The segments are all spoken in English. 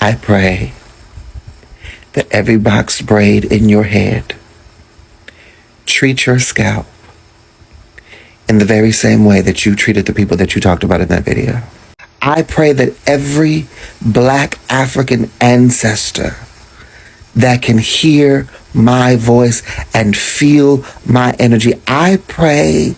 I pray that every boxed braid in your head treat your scalp in the very same way that you treated the people that you talked about in that video. I pray that every Black African ancestor that can hear my voice and feel my energy, I pray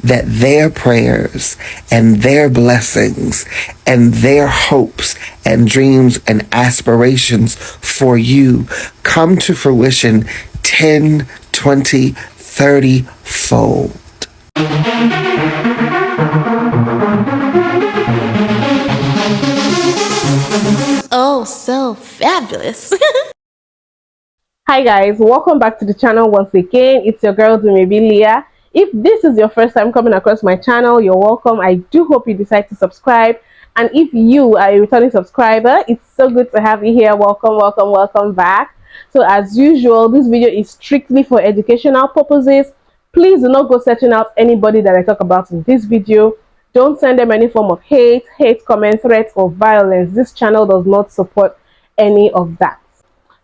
that their prayers and their blessings and their hopes and dreams and aspirations for you come to fruition 10, 20, 30 fold. Oh, so fabulous. Hi guys, welcome back to the channel once again. It's your girl Dumebi. If this is your first time coming across my channel, you're welcome. I do hope you decide to subscribe, and if you are a returning subscriber, it's so good to have you here. Welcome back. So as usual, this video is strictly for educational purposes. Please do not go searching out anybody that I talk about in this video. Don't send them any form of hate comment, threats, or violence. This channel does not support any of that.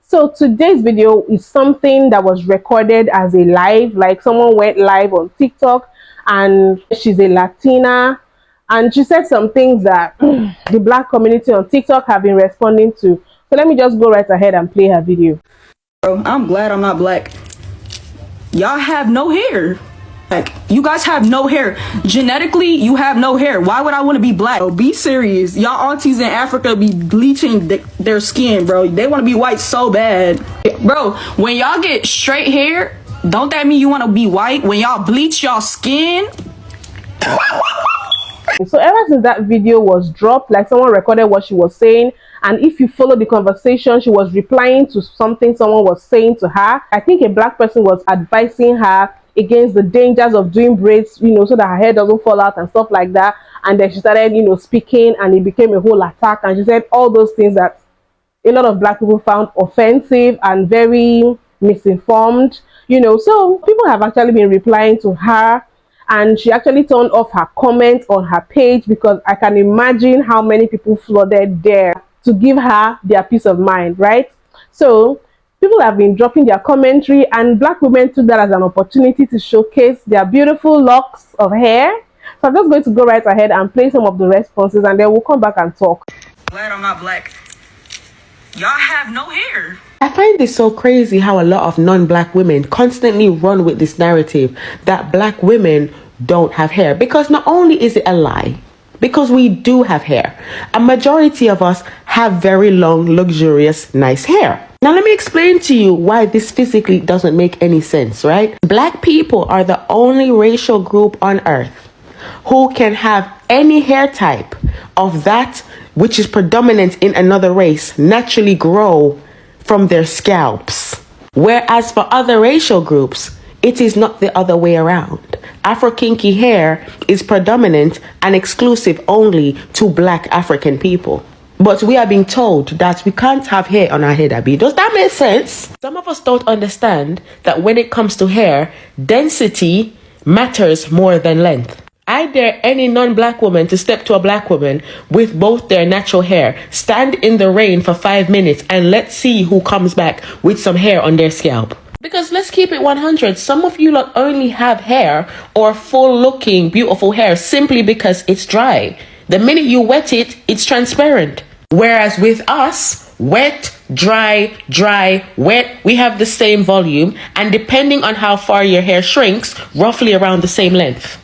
So today's video is something that was recorded as a live, like someone went live on TikTok, and she's a Latina, and she said some things that the Black community on TikTok have been responding to. So let me just go right ahead and play her video. Bro, I'm glad I'm not Black. Y'all have no hair. Like, you guys have no hair. Genetically, you have no hair. Why would I want to be Black? Bro, be serious. Y'all aunties in Africa be bleaching their skin, bro. They want to be white so bad. Bro, when y'all get straight hair, don't that mean you want to be white? When y'all bleach y'all skin? So ever since that video was dropped, like someone recorded what she was saying, and if you follow the conversation, she was replying to something someone was saying to her. I think a Black person was advising her against the dangers of doing braids, you know, so that her hair doesn't fall out and stuff like that. And then she started, you know, speaking, and it became a whole attack. And she said all those things that a lot of Black people found offensive and very misinformed, you know. So people have actually been replying to her, and she actually turned off her comments on her page, because I can imagine how many people flooded there to give her their peace of mind, right? So people have been dropping their commentary, and Black women took that as an opportunity to showcase their beautiful locks of hair. So I'm just going to go right ahead and play some of the responses, and then we'll come back and talk. Glad I'm not Black. Y'all have no hair. I find this so crazy how a lot of non-Black women constantly run with this narrative that Black women don't have hair, because not only is it a lie, because we do have hair. A majority of us have very long, luxurious, nice hair. Now let me explain to you why this physically doesn't make any sense, right? Black people are the only racial group on earth who can have any hair type of that which is predominant in another race naturally grow from their scalps. Whereas for other racial groups, it is not the other way around. Afro-kinky hair is predominant and exclusive only to Black African people. But we are being told that we can't have hair on our head, Abby. Does that make sense? Some of us don't understand that when it comes to hair, density matters more than length. I dare any non-Black woman to step to a Black woman with both their natural hair, stand in the rain for 5 minutes, and let's see who comes back with some hair on their scalp. Because let's keep it 100, some of you lot only have hair or full looking beautiful hair simply because it's dry. The minute you wet it, it's transparent. Whereas with us, wet, dry, dry, wet, we have the same volume, and depending on how far your hair shrinks, roughly around the same length.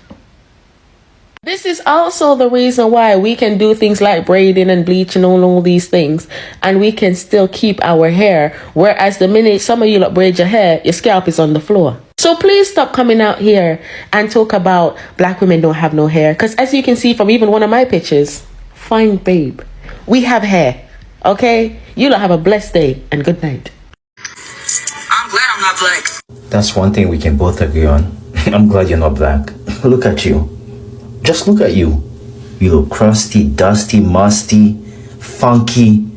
This is also the reason why we can do things like braiding and bleaching and all these things, and we can still keep our hair, whereas the minute some of you lot braid your hair, your scalp is on the floor. So please stop coming out here and talk about Black women don't have no hair, because as you can see from even one of my pictures, fine babe, we have hair, okay? You lot have a blessed day and good night. I'm glad I'm not Black. That's one thing we can both agree on. I'm glad you're not Black. Look at you. Just look at you. You look crusty, dusty, musty, funky,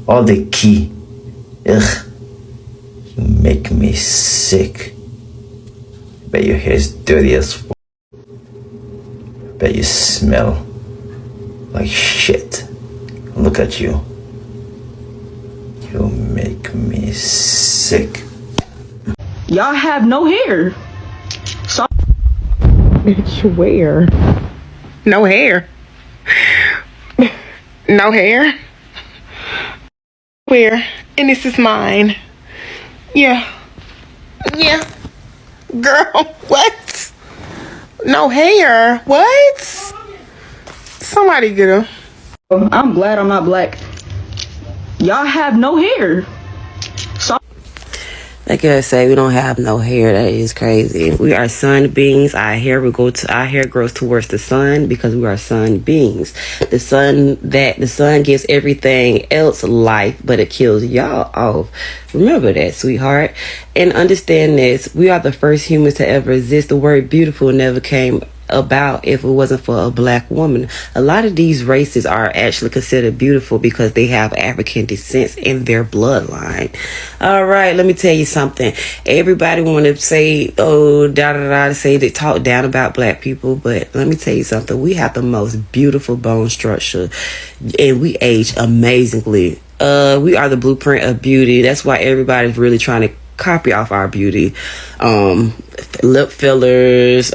all the key. Ugh. You make me sick. Bet your hair's dirty as f***. Bet you smell like shit. Look at you. You make me sick. Y'all have no hair. So Bitch, where? No hair. No hair? Where? And this is mine. Yeah. Yeah. Girl, what? No hair? What? Somebody get her. I'm glad I'm not black. Y'all have no hair. So That girl say we don't have no hair. That is crazy. We are sun beings. Our hair grows towards the sun because we are sun beings. The sun gives everything else life, but it kills y'all off. Remember that, sweetheart. And understand this. We are the first humans to ever exist. The word beautiful never came about if it wasn't for a black woman. A lot of these races are actually considered beautiful because they have African descent in their bloodline. All right, let me tell you something. Everybody want to say, oh, say they talk down about black people, but let me tell you something. We have the most beautiful bone structure, and we age amazingly. We are the blueprint of beauty. That's why everybody's really trying to copy off our beauty. Lip fillers,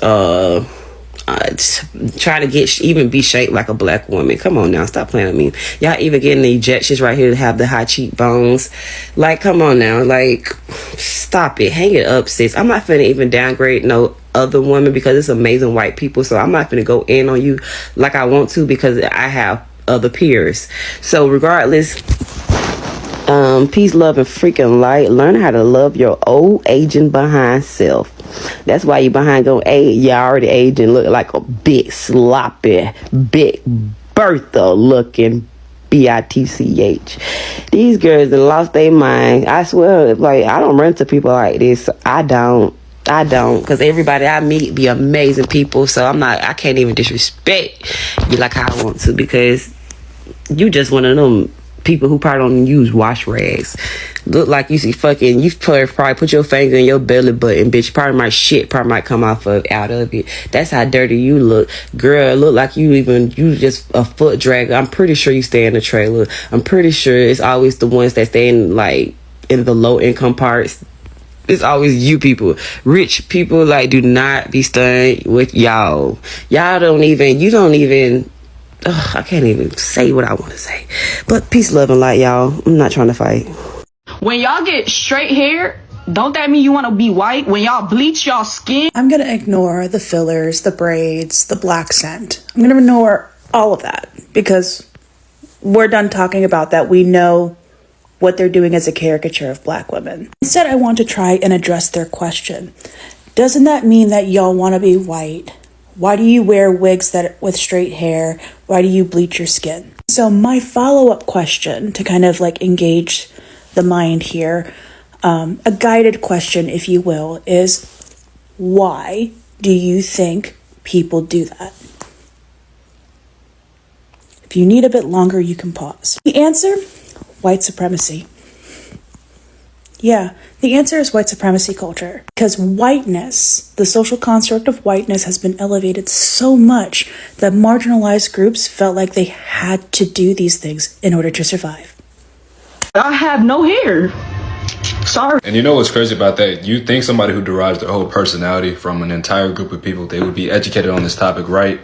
try to even be shaped like a black woman. Come on now, stop playing with me. Y'all even getting the injections right here to have the high cheekbones. Like, come on now, like, stop it, hang it up, sis. I'm not finna even downgrade no other woman because it's amazing white people, so I'm not finna go in on you like I want to because I have other peers. So regardless, peace, love, and freaking light. Learn how to love your old aging behind self. That's why you behind gonna age. You already aged and look like a big sloppy, big Bertha looking bitch. These girls that lost their mind. I swear, like, I don't run to people like this. I don't, because everybody I meet be amazing people. So I can't even disrespect you like how I want to because you just one of them people who probably don't use wash rags. Look like you probably put your finger in your belly button, bitch. Probably might come out of it. That's how dirty you look. Girl, look like you just a foot dragger. I'm pretty sure you stay in the trailer. I'm pretty sure it's always the ones that stay in the low income parts. It's always you people. Rich people, like, do not be stunned with y'all. You don't even I can't even say what I want to say. But peace, love, and light, y'all. I'm not trying to fight. when y'all get straight hair, don't that mean you want to be white? When y'all bleach y'all skin? I'm going to ignore the fillers, the braids, the black scent. I'm going to ignore all of that because we're done talking about that. We know what they're doing as a caricature of black women. Instead, I want to try and address their question. Doesn't that mean that y'all want to be white? Why do you wear wigs with straight hair? Why do you bleach your skin? So my follow-up question to kind of like engage the mind here, a guided question, if you will, is why do you think people do that? If you need a bit longer, you can pause. The answer, white supremacy. Yeah, the answer is white supremacy culture. Because whiteness, the social construct of whiteness has been elevated so much that marginalized groups felt like they had to do these things in order to survive. I have no hair. Sorry. And you know what's crazy about that? You think somebody who derives their whole personality from an entire group of people, they would be educated on this topic, right?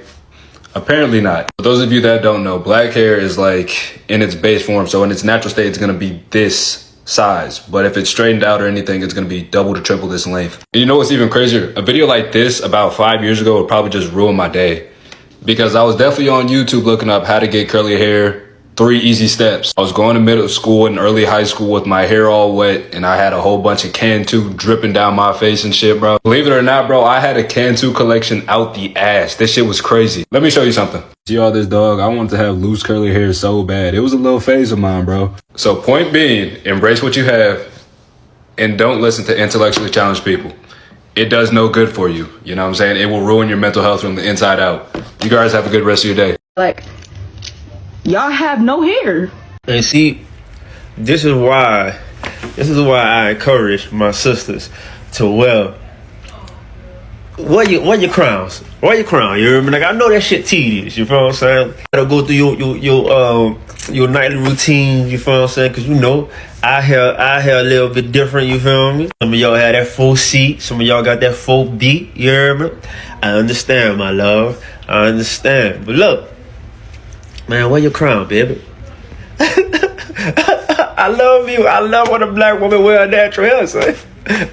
Apparently not. For those of you that don't know, black hair is like in its base form. So in its natural state, it's going to be this size, but if it's straightened out or anything, it's going to be double to triple this length. And you know what's even crazier? A video like this about 5 years ago would probably just ruin my day, because I was definitely on YouTube looking up how to get curly hair, 3 easy steps. I was going to middle school and early high school with my hair all wet, and I had a whole bunch of Cantu dripping down my face and shit, bro. Believe it or not, bro, I had a Cantu collection out the ass. This shit was crazy. Let me show you something. See all this, dog? I wanted to have loose curly hair so bad. It was a little phase of mine, bro. So point being, embrace what you have and don't listen to intellectually challenged people. It does no good for you. You know what I'm saying? It will ruin your mental health from the inside out. You guys have a good rest of your day. Like, y'all have no hair. And see, this is why I encourage my sisters to wear your crowns. Wear your crown. You remember? Like, I know that shit tedious. You feel what I'm saying? Gotta go through your your nightly routine, you feel what I'm saying? Cause you know, I hear a little bit different, you feel me? Some of y'all had that full seat, some of y'all got that full beat, you hear me? I understand, my love, I understand. But look, man, wear your crown, baby. I love you. I love when a black woman wear a natural hair, son.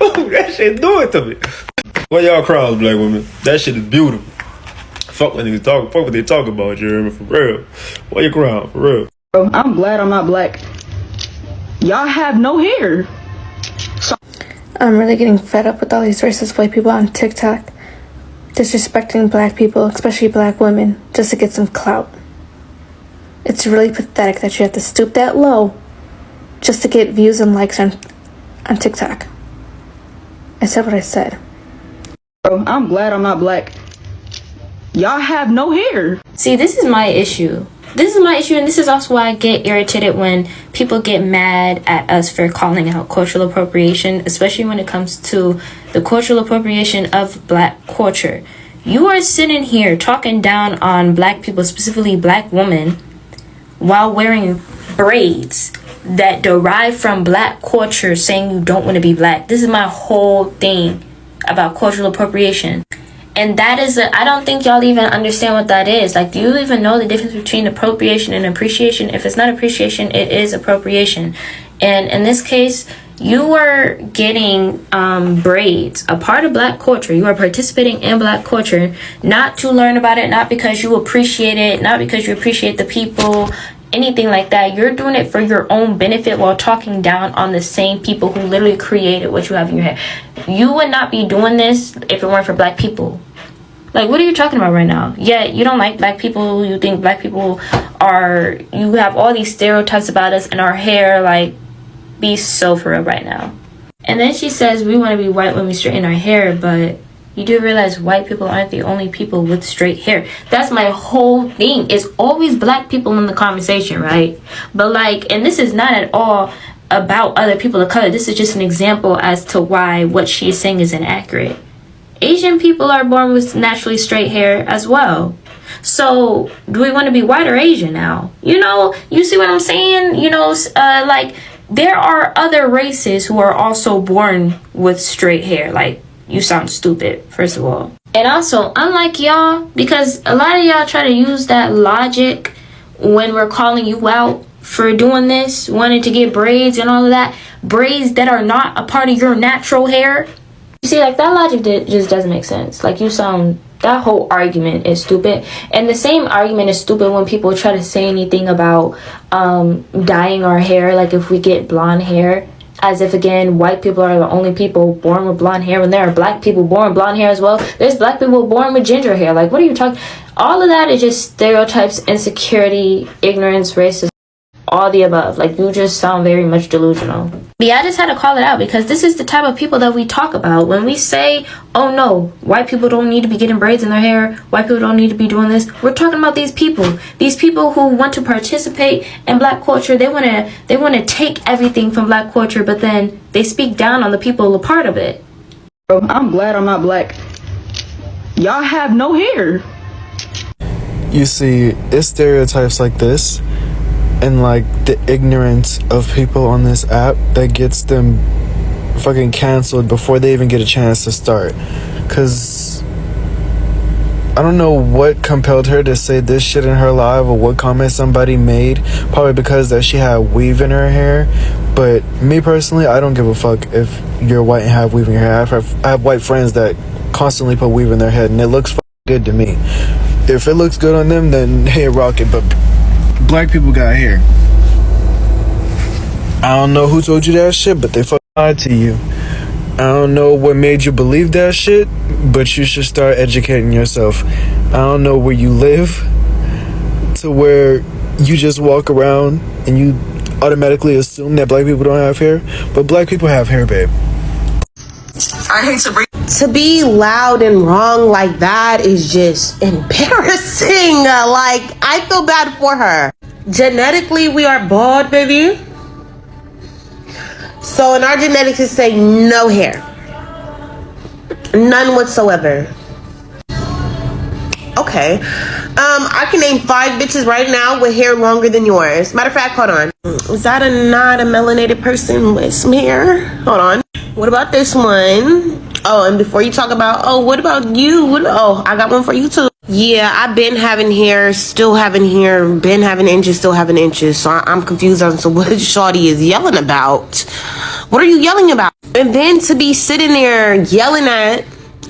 Oh, that shit do it to me. Wear y'all crowns, black women. That shit is beautiful. Fuck what they talk about, you hear me? For real. Wear your crown, for real. I'm glad I'm not black. Y'all have no hair. I'm really getting fed up with all these racist white people on TikTok disrespecting black people, especially black women, just to get some clout. It's really pathetic that you have to stoop that low just to get views and likes on TikTok. I said what I said. I'm glad I'm not black. Y'all have no hair. See, this is my issue. This is my issue, and this is also why I get irritated when people get mad at us for calling out cultural appropriation, especially when it comes to the cultural appropriation of black culture. You are sitting here talking down on black people, specifically black women, while wearing braids that derive from black culture, saying you don't want to be black. This is my whole thing about cultural appropriation. And that is I don't think y'all even understand what that is. Like, do you even know the difference between appropriation and appreciation? If it's not appreciation, it is appropriation. And in this case, you are getting braids, a part of black culture. You are participating in black culture, not to learn about it, not because you appreciate it, not because you appreciate the people, anything like that. You're doing it for your own benefit while talking down on the same people who literally created what you have in your head. You would not be doing this if it weren't for black people. Like, what are you talking about right now? Yeah, you don't like black people. You think black people are... You have all these stereotypes about us and our hair. Like, be so for real right now. And then she says we want to be white when we straighten our hair, but you do realize white people aren't the only people with straight hair. That's my whole thing. It's always black people in the conversation, right? But like, and this is not at all about other people of color. This is just an example as to why what she is saying is inaccurate. Asian people are born with naturally straight hair as well. So do we want to be white or Asian now? You know, you see what I'm saying? You know, like, there are other races who are also born with straight hair. Like, you sound stupid, first of all. And also, unlike y'all, because a lot of y'all try to use that logic when we're calling you out for doing this, wanting to get braids and all of that, braids that are not a part of your natural hair. You see, like, that logic just doesn't make sense. Like, that whole argument is stupid. And the same argument is stupid when people try to say anything about dyeing our hair, like if we get blonde hair, as if, again, white people are the only people born with blonde hair when there are black people born with blonde hair as well. There's black people born with ginger hair. Like, what are you talking? All of that is just stereotypes, insecurity, ignorance, racism, all the above. Like, you just sound very much delusional. But yeah, I just had to call it out because this is the type of people that we talk about when we say, oh no, white people don't need to be getting braids in their hair, white people don't need to be doing this. We're talking about these people who want to participate in black culture. They want to take everything from black culture, but then they speak down on the people a part of it. I'm glad I'm not black. Y'all have no hair. You see, it's stereotypes like this and like the ignorance of people on this app that gets them fucking canceled before they even get a chance to start. Cause I don't know what compelled her to say this shit in her live or what comment somebody made, probably because that she had weave in her hair. But me personally, I don't give a fuck if you're white and have weave in your hair. I have white friends that constantly put weave in their head and it looks good to me. If it looks good on them, then hey, rock it. But black people got hair. I don't know who told you that shit, but they fucking lied to you. I don't know what made you believe that shit, but you should start educating yourself. I don't know where you live to where you just walk around and you automatically assume that black people don't have hair, but black people have hair, babe. I hate to bring... To be loud and wrong like that is just embarrassing. Like, I feel bad for her. Genetically, we are bald, baby. So in our genetics, it say no hair. None whatsoever. Okay. I can name 5 bitches right now with hair longer than yours. Matter of fact, hold on. Is that not a melanated person with some hair? Hold on. What about this one? Oh, and before you talk about, oh, what about you? Oh, I got one for you too. Yeah, I've been having hair, still having hair, been having inches, still having inches. So I'm confused as to what Shawty is yelling about. What are you yelling about? And then to be sitting there yelling at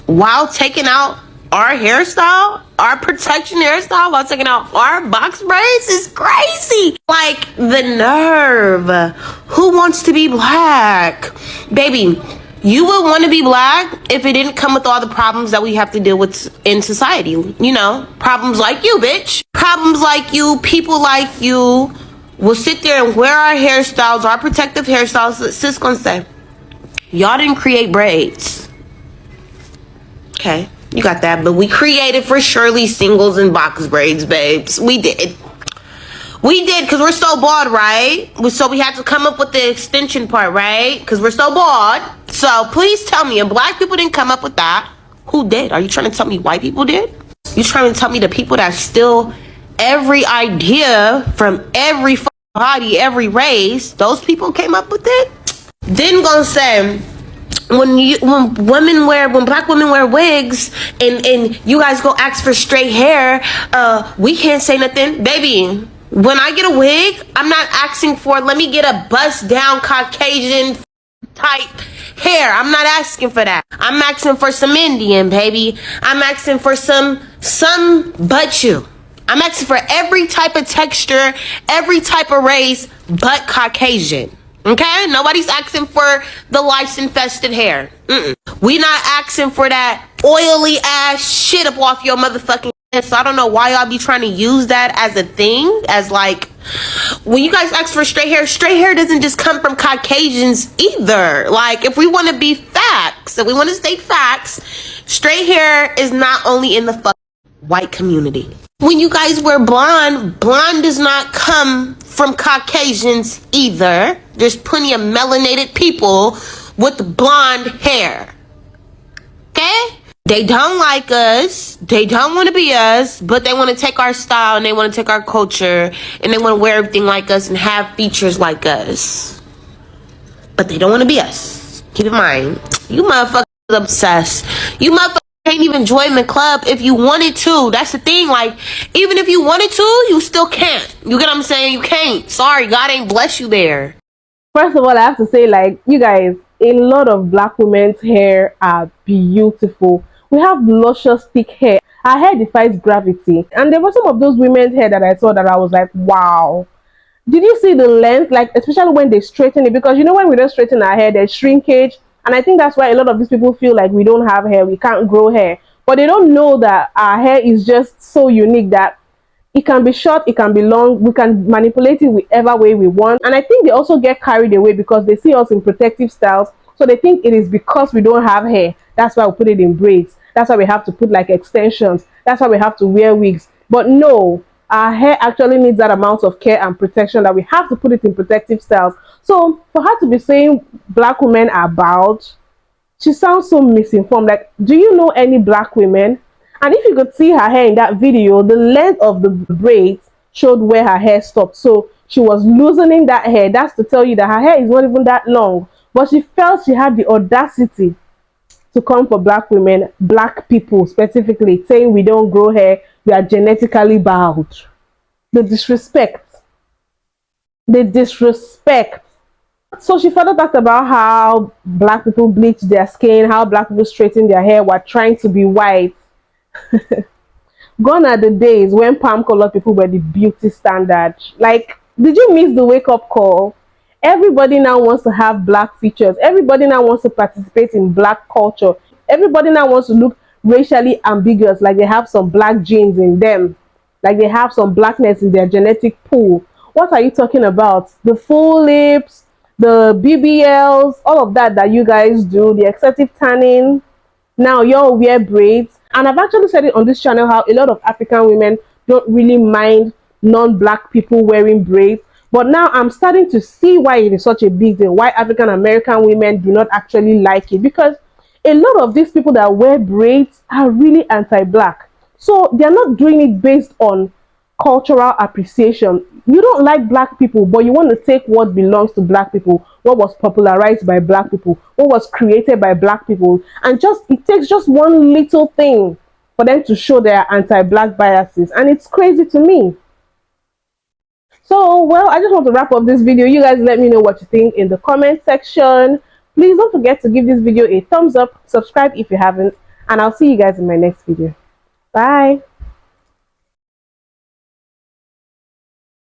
while taking out our hairstyle, our protection hairstyle, while taking out our box braids is crazy. Like, the nerve. Who wants to be black? Baby, you would want to be black if it didn't come with all the problems that we have to deal with in society. You know, problems like you, bitch. Problems like you, people like you will sit there and wear our hairstyles, our protective hairstyles. Sis gonna say, y'all didn't create braids. Okay, you got that. But we created for surely singles and box braids, babes. We did. We did, because we're so bald, right? So we had to come up with the extension part, right? Because we're so bald. So please tell me, if black people didn't come up with that, who did? Are you trying to tell me white people did? You trying to tell me the people that steal every idea from every body, every race, those people came up with it? Then gonna say, when black women wear wigs and you guys go ask for straight hair, we can't say nothing. Baby, when I get a wig, I'm not asking for, let me get a bust down Caucasian type hair. I'm not asking for that. I'm asking for some Indian, baby. I'm asking for some but you. I'm asking for every type of texture, every type of race but Caucasian. Okay? Nobody's asking for the lice infested hair. We not asking for that oily ass shit up off your motherfucking head. So I don't know why y'all be trying to use that as a thing. As like, when you guys ask for straight hair doesn't just come from Caucasians either. Like, if we want to be facts, if we want to state facts, straight hair is not only in the white community. When you guys wear blonde does not come from Caucasians either. There's plenty of melanated people with blonde hair. Okay? They don't like us. They don't want to be us, but they want to take our style and they want to take our culture and they want to wear everything like us and have features like us. But they don't want to be us. Keep in mind, you motherfuckers obsessed. You motherfuckers can't even join the club if you wanted to. That's the thing. Like, even if you wanted to, you still can't. You get what I'm saying? You can't. Sorry, God ain't bless you there. First of all, I have to say, like, you guys, a lot of black women's hair are beautiful. We have luscious, thick hair. Our hair defies gravity. And there were some of those women's hair that I saw that I was like, wow. Did you see the length? Like, especially when they straighten it. Because, you know, when we don't straighten our hair, there's shrinkage. And I think that's why a lot of these people feel like we don't have hair. We can't grow hair. But they don't know that our hair is just so unique that it can be short, it can be long. We can manipulate it whichever way we want. And I think they also get carried away because they see us in protective styles. So they think it is because we don't have hair. That's why we put it in braids. That's why we have to put like extensions. That's why we have to wear wigs. But no, our hair actually needs that amount of care and protection that we have to put it in protective styles. So for her to be saying black women are bald, she sounds so misinformed. Like, do you know any black women? And if you could see her hair in that video, the length of the braids showed where her hair stopped. So she was loosening that hair. That's to tell you that her hair is not even that long. But she felt she had the audacity to come for black women, black people specifically, saying we don't grow hair, we are genetically bald. The disrespect. The disrespect. So she further talked about how black people bleach their skin, how black people straighten their hair while trying to be white. Gone are the days when palm colored people were the beauty standard. Like, did you miss the wake-up call? Everybody now wants to have black features. Everybody now wants to participate in black culture. Everybody now wants to look racially ambiguous, like they have some black genes in them, like they have some blackness in their genetic pool. What are you talking about? The full lips, the BBLs, all of that you guys do, the excessive tanning. Now y'all wear braids. And I've actually said it on this channel how a lot of African women don't really mind non-black people wearing braids. But now I'm starting to see why it is such a big deal, why African American women do not actually like it. Because a lot of these people that wear braids are really anti-black. So they're not doing it based on cultural appreciation. You don't like black people, but you want to take what belongs to black people, what was popularized by black people, what was created by black people, and it takes just one little thing for them to show their anti-black biases, and it's crazy to me. So, well, I just want to wrap up this video. You guys let me know what you think in the comment section. Please don't forget to give this video a thumbs up, subscribe if you haven't, and I'll see you guys in my next video. Bye.